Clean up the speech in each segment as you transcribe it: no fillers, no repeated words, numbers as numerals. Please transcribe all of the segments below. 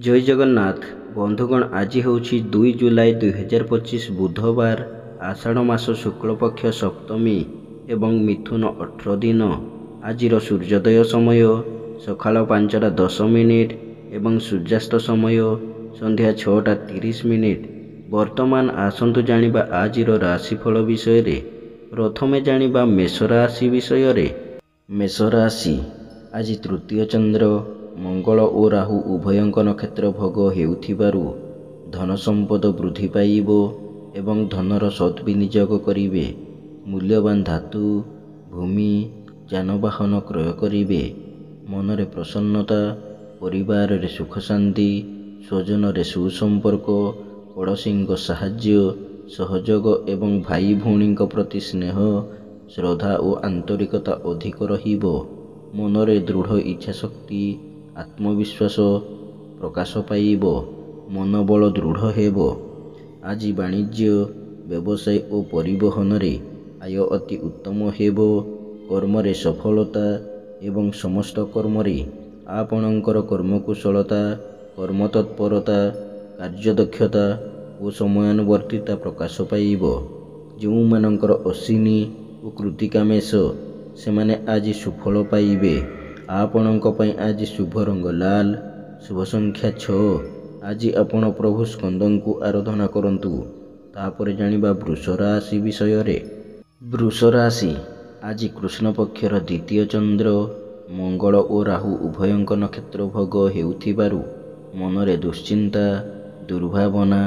जय जगन्नाथ बंधुगण आज हूँ 2 जुलाई 2025 बुधवार आषाढ़ मास शुक्ल पक्ष सप्तमी एवं मिथुन 18 दिन। आज सूर्योदय समय सकाल 5:10 एवं सूर्यास्त समय संध्या 6:30। वर्तमान आसंतु जानिबा आज राशिफल विषय रे। प्रथमे जानिबा मेष राशि विषय रे। मेष राशि आज तृतीय चंद्र मंगल और राहु उभयंक नक्षत्र भोग हेउथिबारु धन संपद वृद्धि पाइब एवं धनर सद्विनियोग करिवे। मूल्यवान धातु भूमि जानवाहन क्रय करिवे। मनरे प्रसन्नता, परिवार रे सुख शांति, स्वजन रे सुसंपर्क, पड़ोसी साहाय्य सहयोग एवं भाई भौणी प्रति स्नेह श्रद्धा और आंतरिकता अधिक रहिब। मनरे दृढ़ इच्छा शक्ति आत्मविश्वास प्रकाश पाइब। मनोबल दृढ़ हेब। आज वाणिज्य व्यवसाय और परिवहन रे आय अति उत्तम हेब। कर्म रे सफलता एवं समस्त कर्म रे आपणकर कर्मकुशलता कर्मतत्परता कार्यदक्षता और समयानुवर्तिता प्रकाश पाइब। जो मानकर अश्विनी और कृतिका मेष सेमाने आज सुफल पाइबे। आपणक पई आज शुभ रंग लाल, शुभ संख्या 6। आज आपण प्रभु स्कंदन को आराधना करंतु। तापर जानिबा वृष राशि विषय रे। वृष राशि आज कृष्ण पक्षर द्वितीय चंद्र मंगल और राहु उभयंक नक्षत्र भोग हेउथिबारु मनरे दुश्चिंता दुर्भावना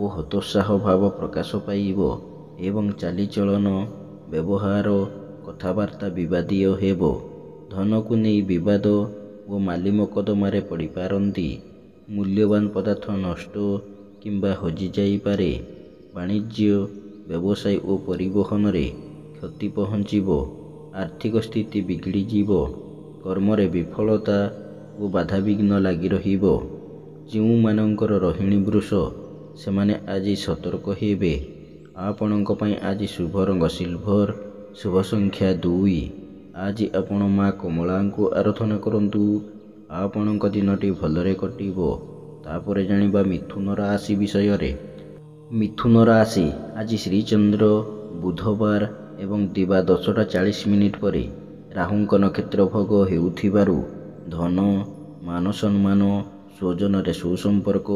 और हतोत्साह भाव प्रकाश पाइब एवं चालीचलन व्यवहार कथबार्ता विवादीय हेब। धन को नहीं विवाद और माली मकदमारे पड़ पारती। मूल्यवान पदार्थ नष्ट किंबा हजि जाइपारे। वाणिज्य व्यवसाय और परिवहन रे क्षति पहुँचब। आर्थिक स्थिति बिगड़ीजीव। कर्म रे विफलता और बाधाविघ्न लगी रहिब। जो मानकर रोहिणी वृष सेमाने आज सतर्क हेबे। आपणक पई आज शुभ रंग सिल्भर, शुभ संख्या 2। आज आपण माँ कमला को आराधना करंतु। आपणक दिनटी भलरे कटिब। तापर जानिबा मिथुन राशि विषय रे। मिथुन राशि आज श्रीचंद्र बुधवार एवं दिवा 10:40 परे राहुंक नक्षत्र भोग हेउथिबारु धन मान सम्मान स्वजन रे सुसंपर्क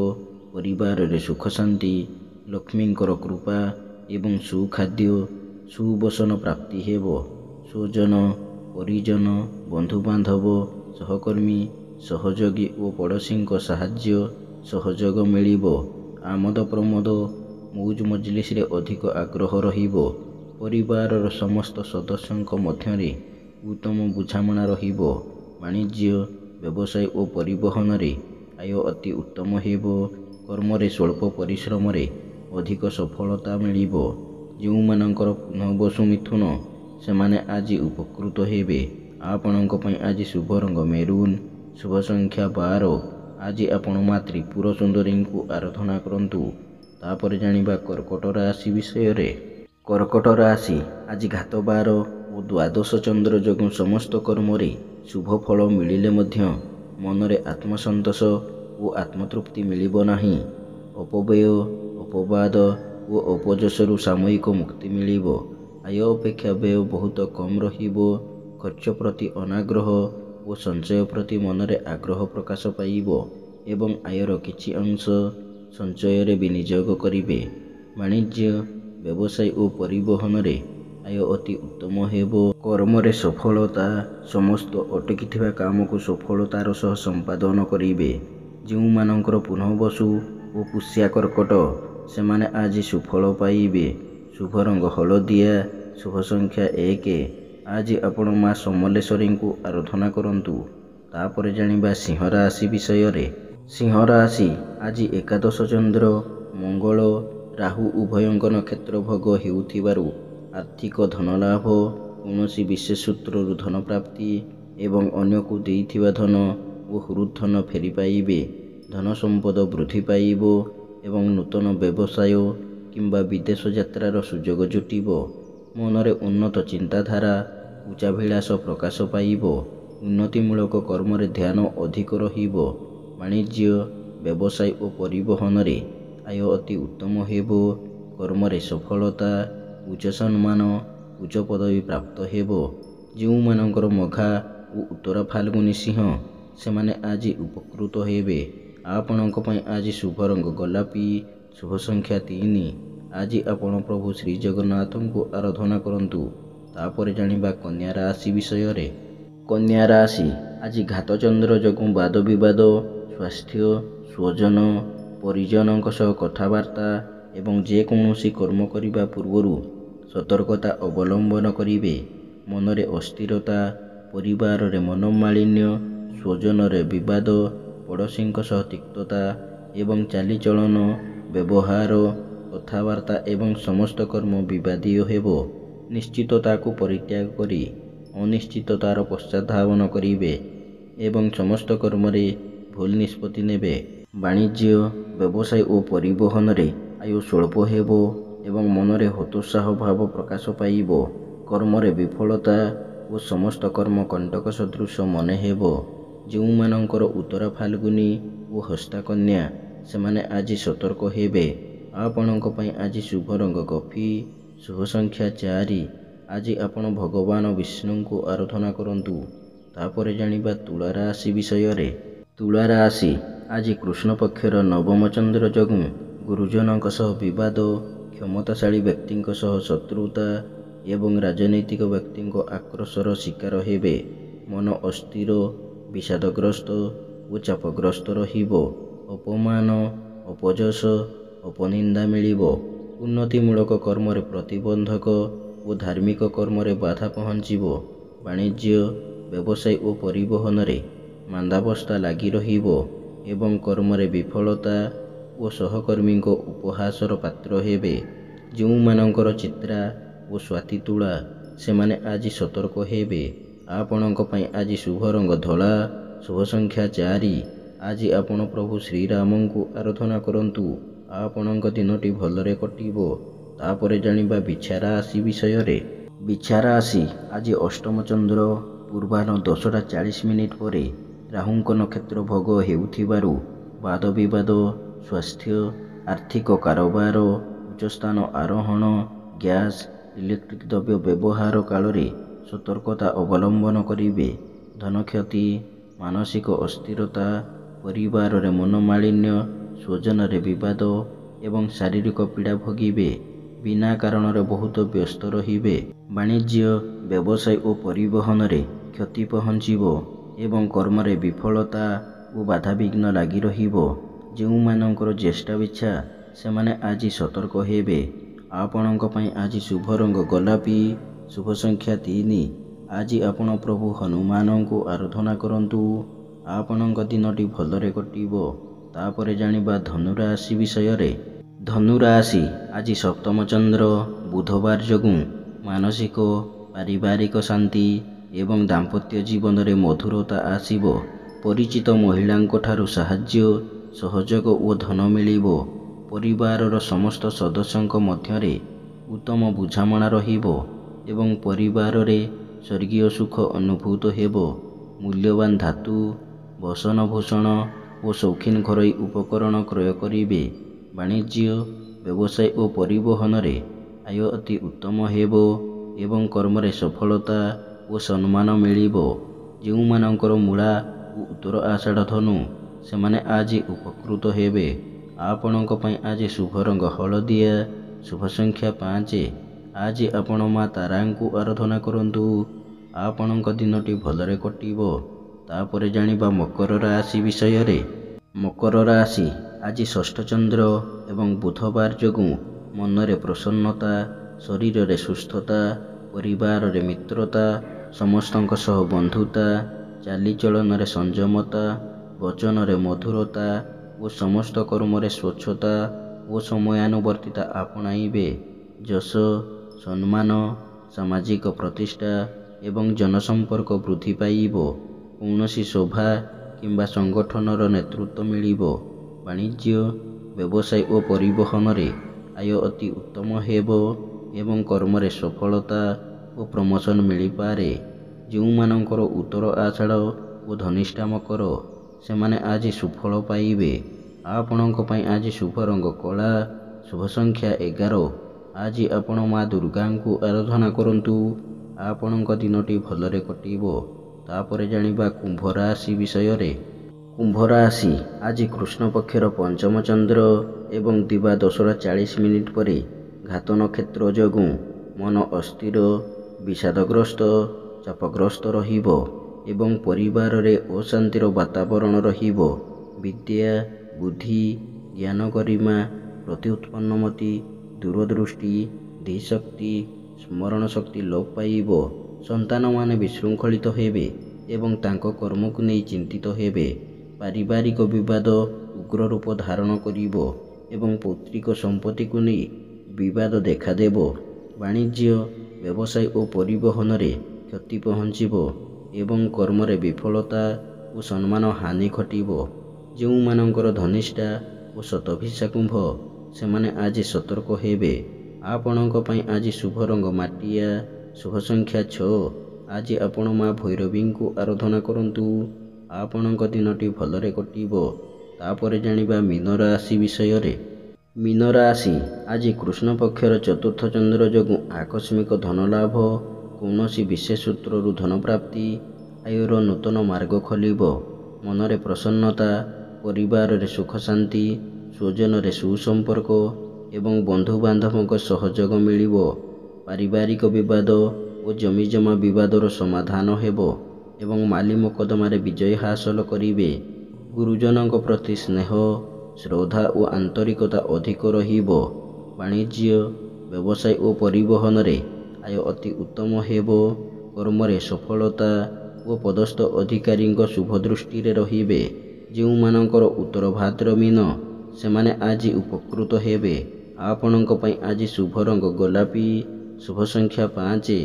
परिवार रे सुख शांति लक्ष्मींकर कृपा एवं सुखाद्य सुवसन प्राप्ति हेब। स्वजन परिजन बंधुबांधव सहकर्मी सहयोगी और पड़ोसी साहाय्य सहयोग मिलिब। आमद प्रमोद मौज मजलिस रे अधिक आग्रह रहिब। परिवार समस्त सदस्यों मध्य उत्तम बुझामणा रहिब। वाणिज्य व्यवसाय और परिवहन रे आय अति उत्तम हेब। कर्म रे स्वल्प परिश्रम रे अधिक सफलता मिलिब। जो मानकर पुनर्वसु मिथुन सेमाने आज उपकृत हेबे। आपणक पई आज शुभ रंग मेरून, शुभ संख्या 12। आज आपण माँ त्रिपुर सुंदरी को आराधना करंतु। तापर जानिबा कर्कट राशि विषय रे। कर्कट राशि आज घात 12 और द्वादश चंद्र जोगु समस्त कर्म रे शुभ फल मिलिले मध्य मनरे आत्मसंतोष और आत्मतृप्ति मिलिब नाही। अपव्यय अपवाद और अपजसरु सामयिक मुक्ति मिलिब। आय अपेक्षा व्यय बहुत कम रहिब। खर्च प्रति अनाग्रह और संचय प्रति मनरे आग्रह प्रकाश पाइब एवं आयर किछि अंश संचय रे विनियोग करिवे। वाणिज्य व्यवसाय और परिवहन रे आय अति उत्तम हेब। कर्म रे सफलता समस्त अटकी काम को सफलतार सह संपादन करिवे। जो मानकर पुनर्वसु और पुष्या कर्कट सेमाने आज सुफल पाइबे। शुभ रंग हलदिया, शुभ संख्या 1। आज आपण माँ समलेश्वरी को आराधना करंतु। तापर जानिबा सिंह राशि विषय रे। सिंह राशि आज एकादश चंद्र मंगल राहु उभयंक नक्षत्र भोग हेउथिबारु आर्थिक धन लाभ कौनसी विशेष सूत्रु धन प्राप्ति एवं अन्य को देइथिबा धन और हृद धन फेरी पाइबे। धन संपद वृद्धि पाइब एवं नूतन व्यवसाय किंबा विदेश यात्रार सुजोग जुटिब। मनरे उन्नत चिंताधारा उच्चाभिलाष प्रकाश पाइब। उन्नतिमूलक कर्म रे ध्यान अधिक रहिब। वाणिज्य ବ୍ୟବସାୟ ଓ ପରିବହନରେ ଆୟ ଅତି ଉତ୍ତମ ହେବ। କର୍ମରେ ସଫଳତା, ଉଚ୍ଚ ସମ୍ମାନ, ଉଚ୍ଚ ପଦବୀ ପ୍ରାପ୍ତ ହେବ। ଯେଉଁମାନଙ୍କର ମଘା ଓ ଉତ୍ତର ଫାଲ୍ଗୁନୀ ସିଂହ ସେମାନେ ଆଜି ଉପକୃତ ହେବେ। ଆପଣଙ୍କ ପାଇଁ ଆଜି ଶୁଭ ରଙ୍ଗ ଗୋଲାପୀ, ଶୁଭ ସଂଖ୍ୟା 3। ଆଜି ଆପଣ ପ୍ରଭୁ ଶ୍ରୀ ଜଗନ୍ନାଥଙ୍କୁ ଆରାଧନା କରନ୍ତୁ। ତାପରେ ଜାଣିବା କନ୍ୟା ରାଶି ବିଷୟରେ। କନ୍ୟା ରାଶି ଆଜି ଘାତଚନ୍ଦ୍ର ଯୋଗୁଁ ବାଦ ବିବାଦ, ସ୍ୱାସ୍ଥ୍ୟ, ସ୍ୱଜନ, ପରିଜନଙ୍କ ସହ କଥାବାର୍ତ୍ତା ଏବଂ ଯେକୌଣସି କର୍ମ କରିବା ପୂର୍ବରୁ ସତର୍କତା ଅବଲମ୍ବନ କରିବେ। ମନରେ ଅସ୍ଥିରତା, ପରିବାରରେ ମନୋମାଳିନ୍ୟ, ସ୍ୱଜନରେ ବିବାଦ, ପଡ଼ୋଶୀଙ୍କ ସହ ତିକ୍ତତା ଏବଂ ଚାଲିଚଳନ, ବ୍ୟବହାର, କଥାବାର୍ତ୍ତା ଏବଂ ସମସ୍ତ କର୍ମ ବିବାଦୀୟ ହେବ। ନିଶ୍ଚିତତାକୁ ପରିତ୍ୟାଗ କରି ଅନିଶ୍ଚିତତାର ପଶ୍ଚାତଧାବନ କରିବେ ଏବଂ ସମସ୍ତ କର୍ମରେ ଭୁଲ ନିଷ୍ପତ୍ତି ନେବେ। ବାଣିଜ୍ୟ, ବ୍ୟବସାୟ ଓ ପରିବହନରେ ଆୟ ସ୍ୱଳ୍ପ ହେବ ଏବଂ ମନରେ ହତୋତ୍ସାହ ଭାବ ପ୍ରକାଶ ପାଇବ। କର୍ମରେ ବିଫଳତା ଓ ସମସ୍ତ କର୍ମ କଣ୍ଟକ ସଦୃଶ ମନେ ହେବ। ଯେଉଁମାନଙ୍କର ଉତ୍ତର ଫାଲ୍ଗୁନୀ ଓ ହସ୍ତା କନ୍ୟା ସେମାନେ ଆଜି ସତର୍କ ହେବେ। ଆପଣଙ୍କ ପାଇଁ ଆଜି ଶୁଭ ରଙ୍ଗ କଫି, ଶୁଭ ସଂଖ୍ୟା 4। ଆଜି ଆପଣ ଭଗବାନ ବିଷ୍ଣୁଙ୍କୁ ଆରାଧନା କରନ୍ତୁ। ତାପରେ ଜାଣିବା ତୁଳା ରାଶି ବିଷୟରେ। ତୁଳା ରାଶି ଆଜି କୃଷ୍ଣ ପକ୍ଷର ନବମ ଚନ୍ଦ୍ର ଯୋଗୁଁ ଗୁରୁଜନଙ୍କ ସହ ବିବାଦ, କ୍ଷମତାଶାଳୀ ବ୍ୟକ୍ତିଙ୍କ ସହ ଶତ୍ରୁତା ଏବଂ ରାଜନୈତିକ ବ୍ୟକ୍ତିଙ୍କ ଆକ୍ରୋଶର ଶିକାର ହେବେ। ମନ ଅସ୍ଥିର, ବିଷାଦଗ୍ରସ୍ତ ଓ ଚାପଗ୍ରସ୍ତ ରହିବ। ଅପମାନ, ଅପଯଶ, ଅପନିନ୍ଦା ମିଳିବ। ଉନ୍ନତିମୂଳକ କର୍ମରେ ପ୍ରତିବନ୍ଧକ ଓ ଧାର୍ମିକ କର୍ମରେ ବାଧା ପହଞ୍ଚିବ। ବାଣିଜ୍ୟ, ବ୍ୟବସାୟ ଓ ପରିବହନରେ ମାନ୍ଦାବସ୍ଥା ଲାଗି ରହିବ ଏବଂ କର୍ମରେ ବିଫଳତା ଓ ସହକର୍ମୀଙ୍କ ଉପହାସର ପାତ୍ର ହେବେ। ଯେଉଁମାନଙ୍କର ଚିତ୍ରା ଓ ସ୍ୱାତି ତୁଳା ସେମାନେ ଆଜି ସତର୍କ ହେବେ। ଆପଣଙ୍କ ପାଇଁ ଆଜି ଶୁଭ ରଙ୍ଗ ଧଳା, ଶୁଭ ସଂଖ୍ୟା 4। ଆଜି ଆପଣ ପ୍ରଭୁ ଶ୍ରୀରାମଙ୍କୁ ଆରାଧନା କରନ୍ତୁ। ଆପଣଙ୍କ ଦିନଟି ଭଲରେ କଟିବ। ତାପରେ ଜାଣିବା ବିଛା ରାଶି ବିଷୟରେ। ବିଛା ରାଶି ଆଜି ଅଷ୍ଟମ ଚନ୍ଦ୍ର ପୂର୍ବାହ୍ନ 10ଟା 40 ପରେ ରାହୁଙ୍କ ନକ୍ଷତ୍ର ଭୋଗ ହେଉଥିବାରୁ ବାଦ ବିବାଦ, ସ୍ୱାସ୍ଥ୍ୟ, ଆର୍ଥିକ କାରବାର, ଉଚ୍ଚସ୍ଥାନ ଆରୋହଣ, ଗ୍ୟାସ୍, ଇଲେକ୍ଟ୍ରିକ୍ ଦ୍ରବ୍ୟ ବ୍ୟବହାର କାଳରେ ସତର୍କତା ଅବଲମ୍ବନ କରିବେ। ଧନକ୍ଷତି, ମାନସିକ ଅସ୍ଥିରତା, ପରିବାରରେ ମନୋମାଳିନ୍ୟ, ସ୍ୱଜନରେ ବିବାଦ ଏବଂ ଶାରୀରିକ ପୀଡ଼ା ଭୋଗିବେ। ବିନା କାରଣରେ ବହୁତ ବ୍ୟସ୍ତ ରହିବେ। ବାଣିଜ୍ୟ, ବ୍ୟବସାୟ ଓ ପରିବହନରେ କ୍ଷତି ପହଞ୍ଚିବ ଏବଂ କର୍ମରେ ବିଫଳତା ଓ ବାଧାବିଘ୍ନ ଲାଗି ରହିବ। ଯେଉଁମାନଙ୍କର ଜ୍ୟେଷ୍ଠା ବିଛା ସେମାନେ ଆଜି ସତର୍କ ହେବେ। ଆପଣଙ୍କ ପାଇଁ ଆଜି ଶୁଭ ରଙ୍ଗ ଗୋଲାପୀ, ଶୁଭ ସଂଖ୍ୟା 3। ଆଜି ଆପଣ ପ୍ରଭୁ ହନୁମାନଙ୍କୁ ଆରାଧନା କରନ୍ତୁ। ଆପଣଙ୍କ ଦିନଟି ଭଲରେ କଟିବ। ତାପରେ ଜାଣିବା ଧନୁ ରାଶି ବିଷୟରେ। ଧନୁ ରାଶି ଆଜି ସପ୍ତମ ଚନ୍ଦ୍ର ବୁଧବାର ଯୋଗୁଁ ମାନସିକ, ପାରିବାରିକ ଶାନ୍ତି ଏବଂ ଦାମ୍ପତ୍ୟ ଜୀବନରେ ମଧୁରତା ଆସିବ। ପରିଚିତ ମହିଳାଙ୍କ ଠାରୁ ସାହାଯ୍ୟ, ସହଯୋଗ ଓ ଧନ ମିଳିବ। ପରିବାରର ସମସ୍ତ ସଦସ୍ୟଙ୍କ ମଧ୍ୟରେ ଉତ୍ତମ ବୁଝାମଣା ରହିବ ଏବଂ ପରିବାରରେ ସ୍ୱର୍ଗୀୟ ସୁଖ ଅନୁଭୂତ ହେବ। ମୂଲ୍ୟବାନ ଧାତୁ, ବସନଭୂଷଣ ଓ ସୌଖିନ ଘରୋଇ ଉପକରଣ କ୍ରୟ କରିବେ। ବାଣିଜ୍ୟ, ବ୍ୟବସାୟ ଓ ପରିବହନରେ ଆୟ ଅତି ଉତ୍ତମ ହେବ ଏବଂ କର୍ମରେ ସଫଳତା ଓ ସମ୍ମାନ ମିଳିବ। ଯେଉଁମାନଙ୍କର ମୂଳା ଓ ଉତ୍ତର ଆଷାଢ଼ ଧନୁ ସେମାନେ ଆଜି ଉପକୃତ ହେବେ। ଆପଣଙ୍କ ପାଇଁ ଆଜି ଶୁଭ ରଙ୍ଗ ହଳଦିଆ, ଶୁଭ ସଂଖ୍ୟା 5। ଆଜି ଆପଣ ମା ତାରାଙ୍କୁ ଆରାଧନା କରନ୍ତୁ। ଆପଣଙ୍କ ଦିନଟି ଭଲରେ କଟିବ। ତାପରେ ଜାଣିବା ମକର ରାଶି ବିଷୟରେ। ମକର ରାଶି ଆଜି ଷଷ୍ଠ ଚନ୍ଦ୍ର ଏବଂ ବୁଧବାର ଯୋଗୁଁ ମନରେ ପ୍ରସନ୍ନତା, ଶରୀରରେ ସୁସ୍ଥତା, ପରିବାରରେ ମିତ୍ରତା, ସମସ୍ତଙ୍କ ସହ ବନ୍ଧୁତା, ଚାଲିଚଳନରେ ସଂଯମତା, ବଚନରେ ମଧୁରତା ଓ ସମସ୍ତ କର୍ମରେ ସ୍ୱଚ୍ଛତା ଓ ସମୟାନୁବର୍ତ୍ତିତା ଆପଣାଇବେ। ଯଶ, ସମ୍ମାନ, ସାମାଜିକ ପ୍ରତିଷ୍ଠା ଏବଂ ଜନସମ୍ପର୍କ ବୃଦ୍ଧି ପାଇବ। କୌଣସି ସଭା କିମ୍ବା ସଂଗଠନର ନେତୃତ୍ୱ ମିଳିବ। ବାଣିଜ୍ୟ, ବ୍ୟବସାୟ ଓ ପରିବହନରେ ଆୟ ଅତି ଉତ୍ତମ ହେବ ଏବଂ କର୍ମରେ ସଫଳତା ଓ ପ୍ରମୋଶନ ମିଳିପାରେ। ଯେଉଁମାନଙ୍କର ଉତ୍ତର ଆଷାଢ଼ ଓ ଧନିଷ୍ଠା ମକର ସେମାନେ ଆଜି ସୁଫଳ ପାଇବେ। ଆପଣଙ୍କ ପାଇଁ ଆଜି ଶୁଭ ରଙ୍ଗ କଳା, ଶୁଭ ସଂଖ୍ୟା 11। ଆଜି ଆପଣ ମା ଦୁର୍ଗାଙ୍କୁ ଆରାଧନା କରନ୍ତୁ। ଆପଣଙ୍କ ଦିନଟି ଭଲରେ କଟିବ। ତାପରେ ଜାଣିବା କୁମ୍ଭ ରାଶି ବିଷୟରେ। କୁମ୍ଭ ରାଶି ଆଜି କୃଷ୍ଣ ପକ୍ଷର ପଞ୍ଚମ ଚନ୍ଦ୍ର ଏବଂ ଦିବା 10:40 ପରେ ଘାତ ନକ୍ଷତ୍ର ଯୋଗୁଁ ମନ ଅସ୍ଥିର, ବିଷାଦଗ୍ରସ୍ତ, ଚାପଗ୍ରସ୍ତ ରହିବ ଏବଂ ପରିବାରରେ ଅଶାନ୍ତିର ବାତାବରଣ ରହିବ। ବିଦ୍ୟା, ବୁଦ୍ଧି, ଜ୍ଞାନ, ଗରିମା, ପ୍ରତି ଉତ୍ପନ୍ନମତି, ଦୂରଦୃଷ୍ଟି, ଧୀଶକ୍ତି, ସ୍ମରଣ ଶକ୍ତି ଲୋପ ପାଇବ। ସନ୍ତାନମାନେ ବିଶୃଙ୍ଖଳିତ ହେବେ ଏବଂ ତାଙ୍କ କର୍ମକୁ ନେଇ ଚିନ୍ତିତ ହେବେ। ପାରିବାରିକ ବିବାଦ ଉଗ୍ର ରୂପ ଧାରଣ କରିବ ଏବଂ ପୈତୃକ ସମ୍ପତ୍ତିକୁ ନେଇ ବିବାଦ ଦେଖାଦେବ। ବାଣିଜ୍ୟ, ବ୍ୟବସାୟ ଓ ପରିବହନରେ କ୍ଷତି ପହଞ୍ଚିବ ଏବଂ କର୍ମରେ ବିଫଳତା ଓ ସମ୍ମାନ ହାନି ଘଟିବ। ଯେଉଁମାନଙ୍କର ଧନିଷ୍ଠା ଓ ଶତଭିଷା କୁମ୍ଭ, ସେମାନେ ଆଜି ସତର୍କ ହେବେ। ଆପଣଙ୍କ ପାଇଁ ଆଜି ଶୁଭ ରଙ୍ଗ ମାଟିଆ, ଶୁଭ ସଂଖ୍ୟା 6। ଆଜି ଆପଣ ମା ଭୈରବୀଙ୍କୁ ଆରାଧନା କରନ୍ତୁ। ଆପଣଙ୍କ ଦିନଟି ଭଲରେ କଟିବ। ତାପରେ ଜାଣିବା ମୀନ ରାଶି ବିଷୟରେ। ମୀନ ରାଶି ଆଜି କୃଷ୍ଣ ପକ୍ଷର ଚତୁର୍ଥ ଚନ୍ଦ୍ର ଯୋଗୁଁ ଆକସ୍ମିକ ଧନଲାଭ, କୌଣସି ବିଶେଷ ସୂତ୍ରରୁ ଧନପ୍ରାପ୍ତି, ଆୟର ନୂତନ ମାର୍ଗ ଖୋଲିବ। ମନରେ ପ୍ରସନ୍ନତା, ପରିବାରରେ ସୁଖ ଶାନ୍ତି, ସ୍ୱଜନରେ ସୁସମ୍ପର୍କ ଏବଂ ବନ୍ଧୁବାନ୍ଧବଙ୍କ ସହଯୋଗ ମିଳିବ। ପାରିବାରିକ ବିବାଦ ଓ ଜମିଜମା ବିବାଦର ସମାଧାନ ହେବ ଏବଂ ମାଲି ମୋକଦ୍ଦମାରେ ବିଜୟ ହାସଲ କରିବେ। ଗୁରୁଜନଙ୍କ ପ୍ରତି ସ୍ନେହ, ଶ୍ରଦ୍ଧା ଓ ଆନ୍ତରିକତା ଅଧିକ ରହିବ। ବାଣିଜ୍ୟ, ବ୍ୟବସାୟ ଓ ପରିବହନରେ ଆୟ ଅତି ଉତ୍ତମ ହେବ। କର୍ମରେ ସଫଳତା ଓ ପଦସ୍ଥ ଅଧିକାରୀଙ୍କ ଶୁଭ ଦୃଷ୍ଟିରେ ରହିବେ। ଯେଉଁମାନଙ୍କର ଉତ୍ତର ଭାଦ୍ର ମୀନ, ସେମାନେ ଆଜି ଉପକୃତ ହେବେ। ଆପଣଙ୍କ ପାଇଁ ଆଜି ଶୁଭ ରଙ୍ଗ ଗୋଲାପୀ, ଶୁଭ ସଂଖ୍ୟା 5।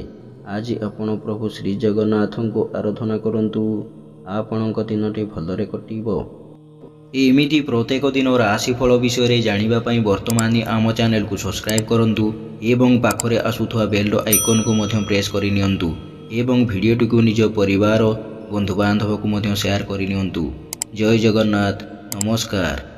ଆଜି ଆପଣ ପ୍ରଭୁ ଶ୍ରୀ ଜଗନ୍ନାଥଙ୍କୁ ଆରାଧନା କରନ୍ତୁ। ଆପଣଙ୍କ ଦିନଟି ଭଲରେ କଟିବ। ଏମିତି ପ୍ରତ୍ୟେକ ଦିନ ରାଶିଫଳ ବିଷୟରେ ଜାଣିବା ପାଇଁ ବର୍ତ୍ତମାନ ଆମ ଚ୍ୟାନେଲକୁ ସବସ୍କ୍ରାଇବ୍ କରନ୍ତୁ ଏବଂ ପାଖରେ ଆସୁଥିବା ବେଲ୍ର ଆଇକନ୍କୁ ମଧ୍ୟ ପ୍ରେସ୍ କରିନିଅନ୍ତୁ ଏବଂ ଭିଡ଼ିଓଟିକୁ ନିଜ ପରିବାର, ବନ୍ଧୁବାନ୍ଧବକୁ ମଧ୍ୟ ସେୟାର କରିନିଅନ୍ତୁ। ଜୟ ଜଗନ୍ନାଥ। ନମସ୍କାର।